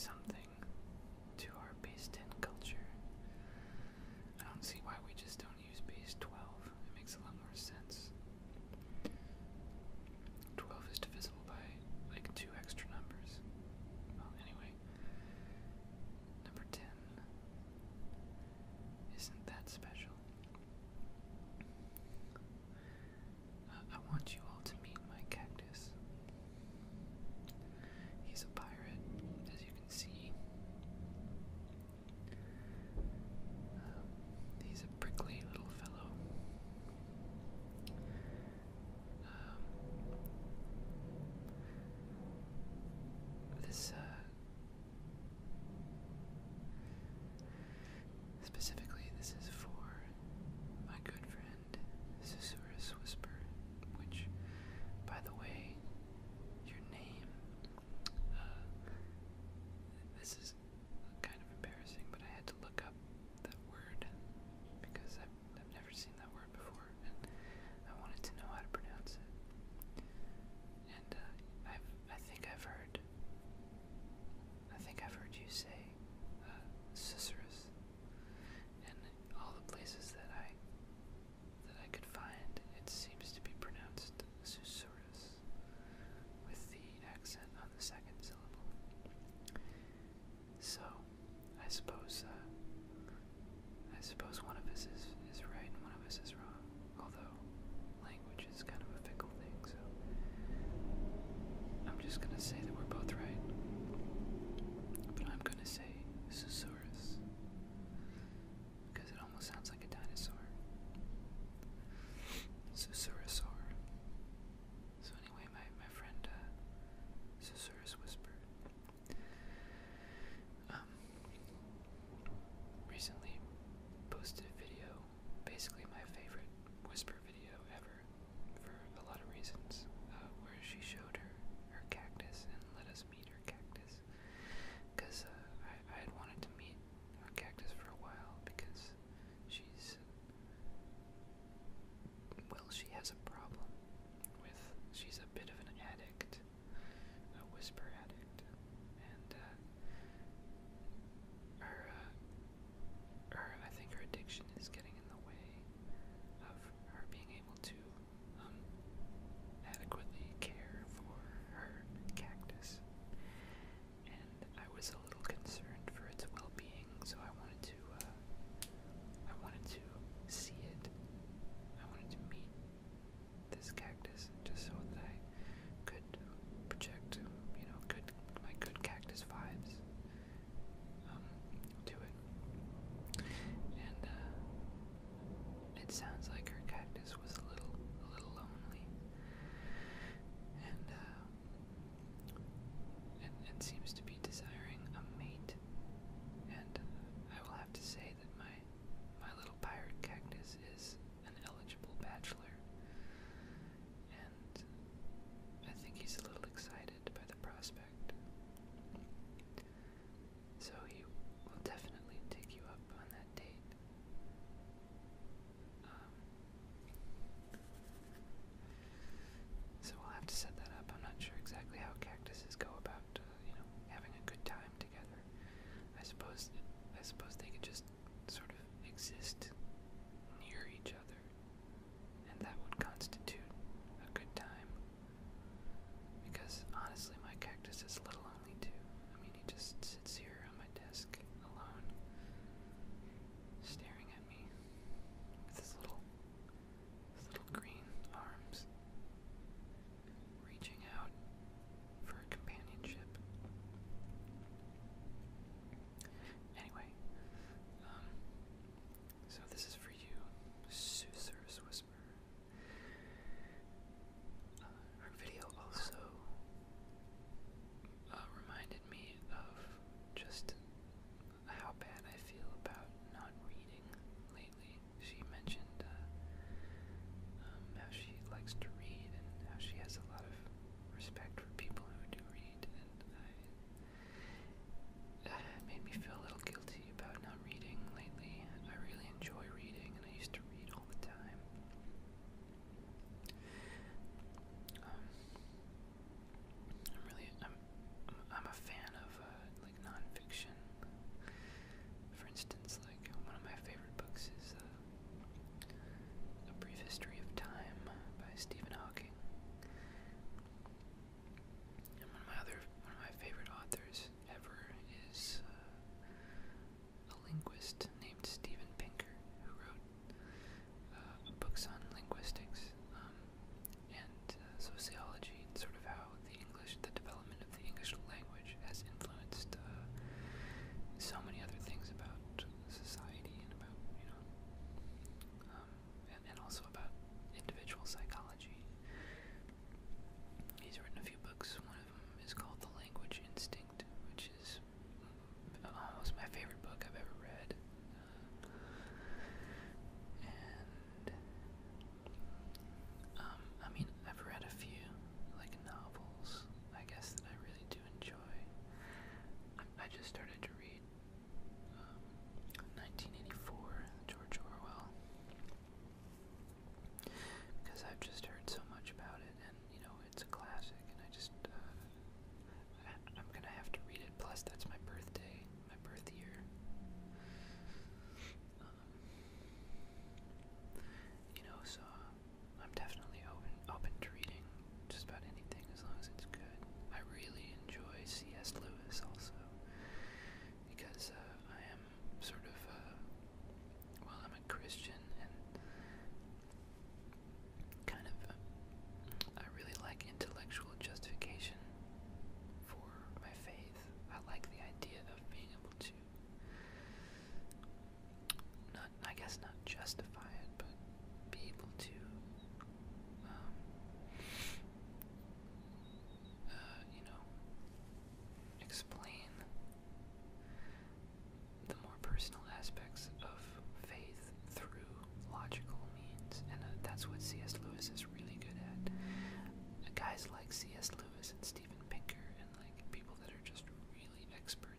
something to our base 10 culture. I don't see why we just don't use base 12. It makes a lot more sense. 12 is divisible by like 2 extra numbers. Well, anyway. Number 10 isn't that special. I want you all to meet my cactus. He's a pirate, as you can see.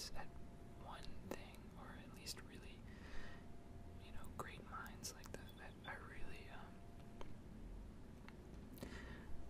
experts at one thing, or at least really, great minds like that. I really,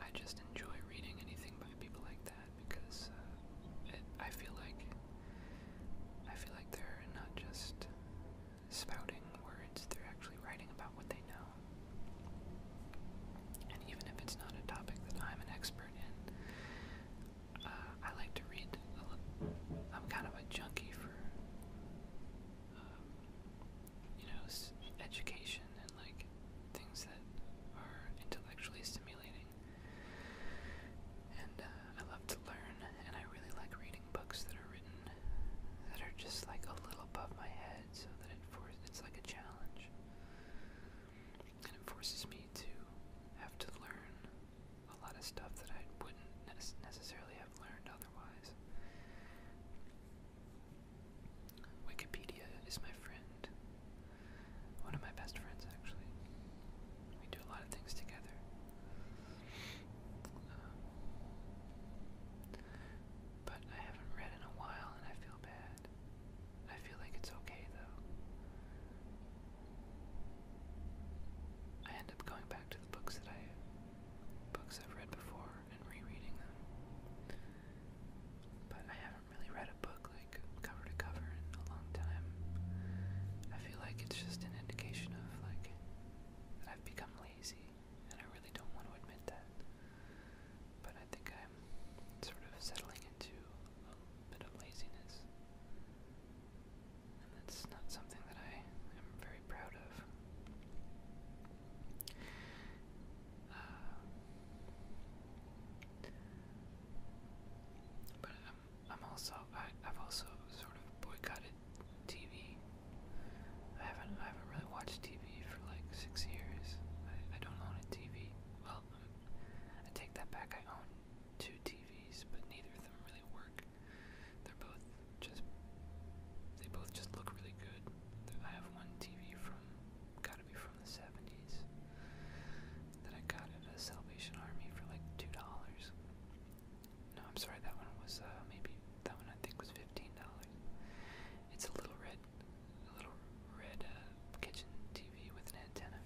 I just enjoy reading anything by people like that because I feel like they're not just spouting words; they're actually writing about what they know. And even if it's not a topic that I'm an expert in, I like to read. I'm kind of a junkie for, education and like things that are intellectually stimulating. And I love to learn, and I really like reading books that are written that are just like a little above my head, so that it's like a challenge, and it forces me to have to learn a lot of stuff that I wouldn't necessarily have learned otherwise. Wikipedia is my friend. One of my best friends, actually. We do a lot of things together. But I haven't read in a while, and I feel bad. I feel like it's okay, though. I end up going back to the books I've read before and rereading them. But I haven't really read a book like cover to cover in a long time. I feel like it's just an indication of like that I've become lazy, and I really don't want to admit that. But I think I'm sort of settling into a bit of laziness, and that's not something that I am very proud of. But I've also sort of boycotted TV. I haven't really watched TV for like 6 years. I don't own a TV. Well, I take that back. I own 2 TVs, but neither of them really work. They both just look really good. I have one TV gotta be from the 70s, that I got at a Salvation Army for like $2. No, I'm sorry, that one was that one I think was $15. It's a little red kitchen TV with an antenna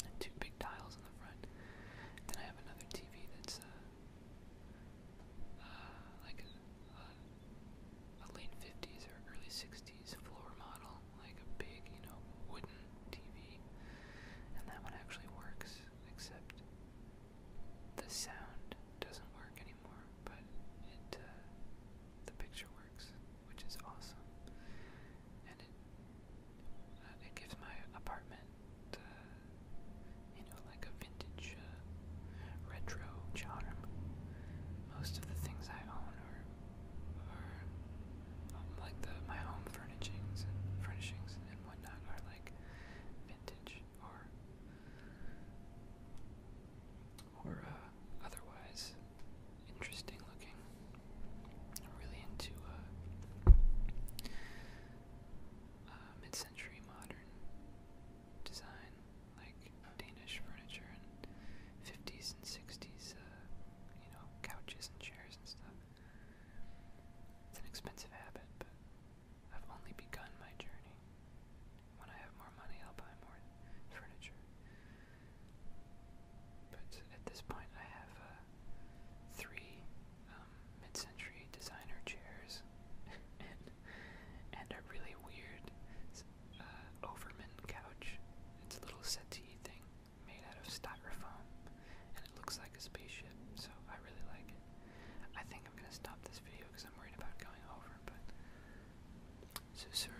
and 2 big dials on the front. Then I have another TV that's like a late 50s or early 60s floor model, like a big, wooden TV. And that one actually works, except the sound doesn't work anymore, but the picture works, which is awesome. And it gives my apartment, like a vintage, retro charm. Most of the things I own are like my home furnishings and whatnot are like vintage or otherwise interesting looking. I'm really into mid-century modern design, like Danish furniture and 50s and 60s, couches and chairs and stuff. It's an expensive habit, but I've only begun my journey. When I have more money, I'll buy more furniture. But at this point, I have 3 mid-century designer chairs and a really weird Overman couch. It's a little settee thing made out of styrofoam, and it looks like a spaceship, so I really like it. I think I'm going to stop this video because I'm worried about going over, but Susurrus